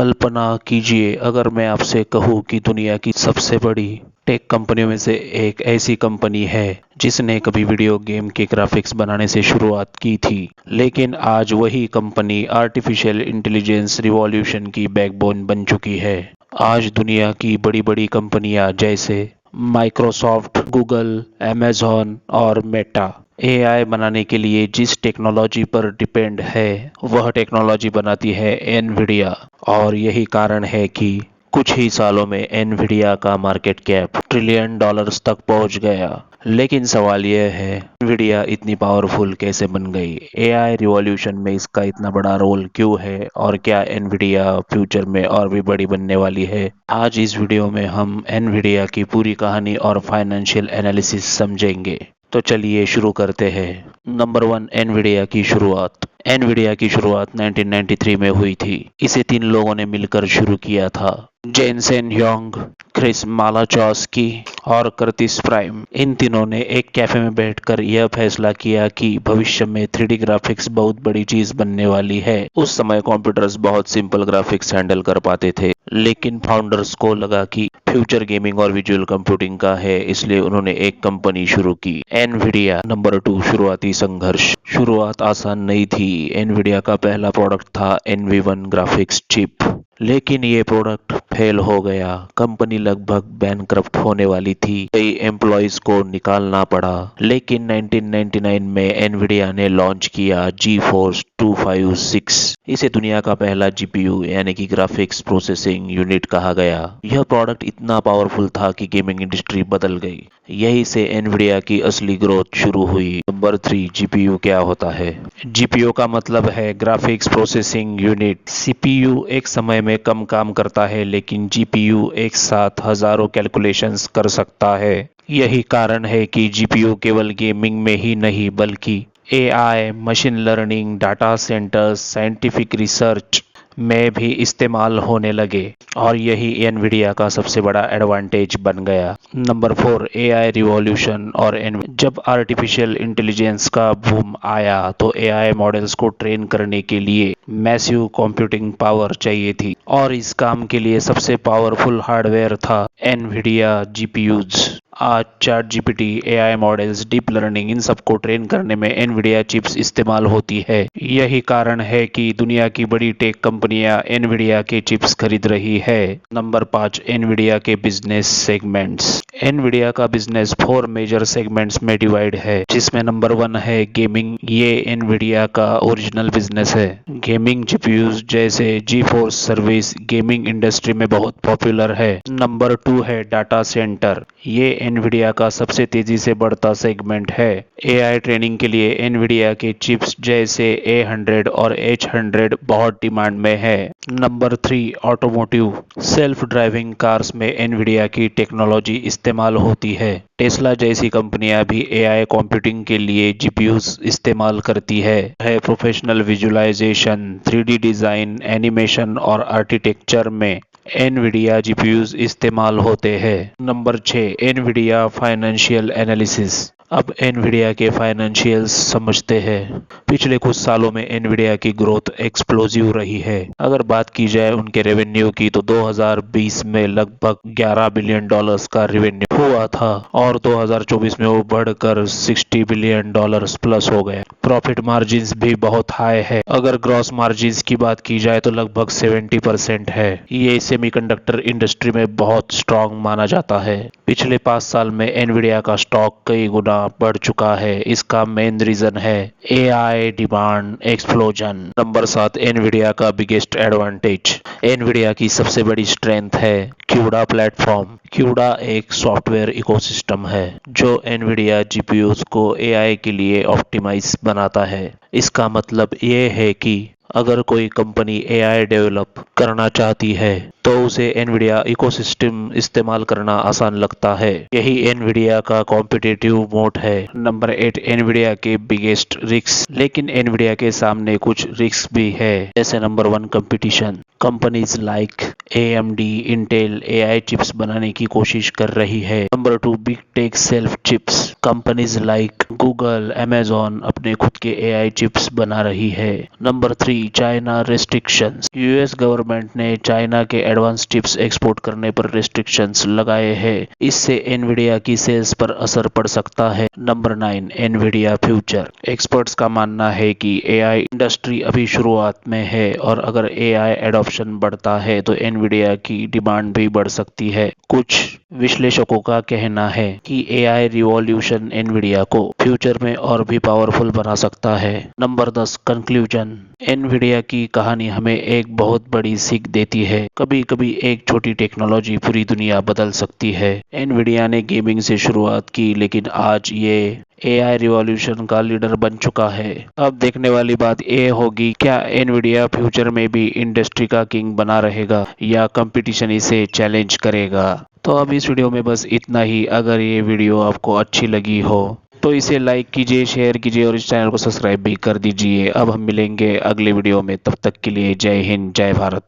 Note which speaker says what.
Speaker 1: कल्पना कीजिए अगर मैं आपसे कहूँ कि दुनिया की सबसे बड़ी टेक कंपनियों में से एक ऐसी कंपनी है जिसने कभी वीडियो गेम के ग्राफिक्स बनाने से शुरुआत की थी, लेकिन आज वही कंपनी आर्टिफिशियल इंटेलिजेंस रिवॉल्यूशन की बैकबोन बन चुकी है। आज दुनिया की बड़ी बड़ी कंपनियां जैसे माइक्रोसॉफ्ट, गूगल, अमेज़न और मेटा एआई बनाने के लिए जिस टेक्नोलॉजी पर डिपेंड है वह टेक्नोलॉजी बनाती है एनवीडिया। और यही कारण है कि कुछ ही सालों में एनवीडिया का मार्केट कैप ट्रिलियन डॉलर्स तक पहुंच गया। लेकिन सवाल यह है, एनवीडिया इतनी पावरफुल कैसे बन गई? एआई रिवॉल्यूशन में इसका इतना बड़ा रोल क्यों है और क्या एनवीडिया फ्यूचर में और भी बड़ी बनने वाली है? आज इस वीडियो में हम एनवीडिया की पूरी कहानी और फाइनेंशियल एनालिसिस समझेंगे। तो चलिए शुरू करते हैं। नंबर 1, एनवीडिया की शुरुआत। एनवीडिया की शुरुआत 1993 में हुई थी। इसे 3 लोगों ने मिलकर शुरू किया था, जेनसेन ह्वांग, क्रिस मालाचौस्की और कर्टिस प्राइम। इन तीनों ने एक कैफे में बैठकर यह फैसला किया कि भविष्य में 3D ग्राफिक्स बहुत बड़ी चीज बनने वाली है। उस समय कंप्यूटर्स बहुत सिंपल ग्राफिक्स हैंडल कर पाते थे, लेकिन फाउंडर्स को लगा कि फ्यूचर गेमिंग और विजुअल कंप्यूटिंग का है, इसलिए उन्होंने एक कंपनी शुरू की, एनवीडिया। नंबर 2, शुरुआती संघर्ष। शुरुआत आसान नहीं थी। एनवीडिया का पहला प्रोडक्ट था NV1 ग्राफिक्स चिप, लेकिन ये प्रोडक्ट फेल हो गया। कंपनी लगभग बैंकक्रप्ट होने वाली थी, कई एम्प्लॉइज को निकालना पड़ा। लेकिन 1999 में एनवीडिया ने लॉन्च किया GeForce 256। इसे दुनिया का पहला जीपीयू यानी कि ग्राफिक्स प्रोसेसिंग यूनिट कहा गया। यह प्रोडक्ट इतना पावरफुल था कि गेमिंग इंडस्ट्री बदल गई। यही से एनवीडिया की असली ग्रोथ शुरू हुई। नंबर 3, जीपीयू क्या होता है? जीपीयू का मतलब है ग्राफिक्स प्रोसेसिंग यूनिट। सीपीयू एक समय में कम काम करता है, लेकिन जीपीयू एक साथ हजारों कैलकुलेशंस कर सकता है। यही कारण है कि जीपीयू केवल गेमिंग में ही नहीं बल्कि AI, machine learning, data centres, scientific research में भी इस्तेमाल होने लगे, और यही एनवीडिया का सबसे बड़ा एडवांटेज बन गया। नंबर 4, एआई रिवॉल्यूशन और जब आर्टिफिशियल इंटेलिजेंस का बूम आया तो एआई मॉडल्स को ट्रेन करने के लिए मैसिव कंप्यूटिंग पावर चाहिए थी, और इस काम के लिए सबसे पावरफुल हार्डवेयर था एनवीडिया जीपीयूज। आज ChatGPT, AI models, deep learning, इन सबको ट्रेन करने में एनवीडिया चिप्स इस्तेमाल होती है। यही कारण है कि दुनिया की बड़ी टेक कंपनियां एनवीडिया के चिप्स खरीद रही है। नंबर 5, एनवीडिया के बिजनेस सेगमेंट्स। एनवीडिया का बिजनेस 4 मेजर सेगमेंट्स में डिवाइड है, जिसमें नंबर 1 है गेमिंग। ये एनवीडिया का ओरिजिनल बिजनेस है। गेमिंग जीपीयूज जैसे GeForce सर्विस गेमिंग इंडस्ट्री में बहुत पॉपुलर है। नंबर 2 है डाटा सेंटर। ये एनवीडिया का सबसे तेजी से बढ़ता सेगमेंट है। एआई ट्रेनिंग के लिए एनवीडिया के चिप्स जैसे A100 और H100 बहुत डिमांड में है। Number 3, automotive. Self driving cars में एनवीडिया की टेक्नोलॉजी इस्तेमाल होती है। टेस्ला जैसी कंपनियां भी एआई कंप्यूटिंग के लिए जीपीयूज इस्तेमाल करती है। Professional visualisation, 3D design, animation और आर्किटेक्चर में एनवीडिया जीपीयूज इस्तेमाल होते हैं। Number 6, Nvidia financial analysis. अब एनवीडिया के फाइनेंशियल्स समझते हैं। पिछले कुछ सालों में एनवीडिया की ग्रोथ एक्सप्लोजिव रही है। अगर बात की जाए उनके रेवेन्यू की तो 2020 में लगभग $11 बिलियन का रेवेन्यू हुआ था, और 2024 में वो बढ़कर $60 बिलियन प्लस हो गए। प्रॉफिट मार्जिन्स भी बहुत हाई है। अगर ग्रॉस मार्जिन्स की बात की जाए तो लगभग 70% है। ये सेमीकंडक्टर इंडस्ट्री में बहुत स्ट्रांग माना जाता है। पिछले 5 साल में एनवीडिया का स्टॉक कई गुना बढ़ चुका है। इसका मेन रीजन है AI demand explosion. Number 7, Nvidia का बिगेस्ट एडवांटेज। एनवीडिया की सबसे बड़ी स्ट्रेंथ है क्यूडा प्लेटफॉर्म। क्यूडा एक सॉफ्टवेयर इकोसिस्टम है जो एनवीडिया जीपीयूज को एआई के लिए ऑप्टिमाइज बनाता है। इसका मतलब ये है कि अगर कोई कंपनी एआई डेवलप करना चाहती है तो उसे एनवीडिया इकोसिस्टम इस्तेमाल करना आसान लगता है। यही एनवीडिया का कॉम्पिटिटिव मोड है। नंबर 8, एनवीडिया के बिगेस्ट रिस्क। लेकिन एनवीडिया के सामने कुछ रिस्क भी है, जैसे number 1, competition. Companies like AMD, Intel AI chips बनाने की कोशिश कर रही है। Number 2, big tech self chips. Companies like Google, Amazon अपने खुद के AI चिप्स बना रही है। Number 3, China restrictions. US government ने चाइना के एडवांस चिप्स एक्सपोर्ट करने पर रेस्ट्रिक्शंस लगाए हैं। इससे एनवीडिया की सेल्स पर असर पड़ सकता है। Number 9, Nvidia future. एक्सपर्ट्स का मानना है कि AI इंडस्ट्री अभी शुरुआत में है और अगर AI एडॉप्शन बढ़ता है तो एनवीडिया की डिमांड भी बढ़ सकती है। कुछ विश्लेषकों का कहना है कि AI रिवॉल्यूशन एनवीडिया को फ्यूचर में और भी पावरफुल बना सकता है। Number 10, conclusion. एनवीडिया की कहानी हमें एक बहुत बड़ी सीख देती है। कभी कभी एक छोटी टेक्नोलॉजी पूरी दुनिया बदल सकती है। एनवीडिया ने गेमिंग से शुरुआत की, लेकिन आज ये AI रिवॉल्यूशन का लीडर बन चुका है। अब देखने वाली बात ये होगी, क्या एनवीडिया फ्यूचर में भी इंडस्ट्री का किंग बना रहेगा या कंपटीशन इसे चैलेंज करेगा। तो अब इस वीडियो में बस इतना ही। अगर ये वीडियो आपको अच्छी लगी हो तो इसे लाइक कीजिए, शेयर कीजिए और इस चैनल को सब्सक्राइब भी कर दीजिए। अब हम मिलेंगे अगले वीडियो में, तब तक के लिए जय हिंद, जय भारत।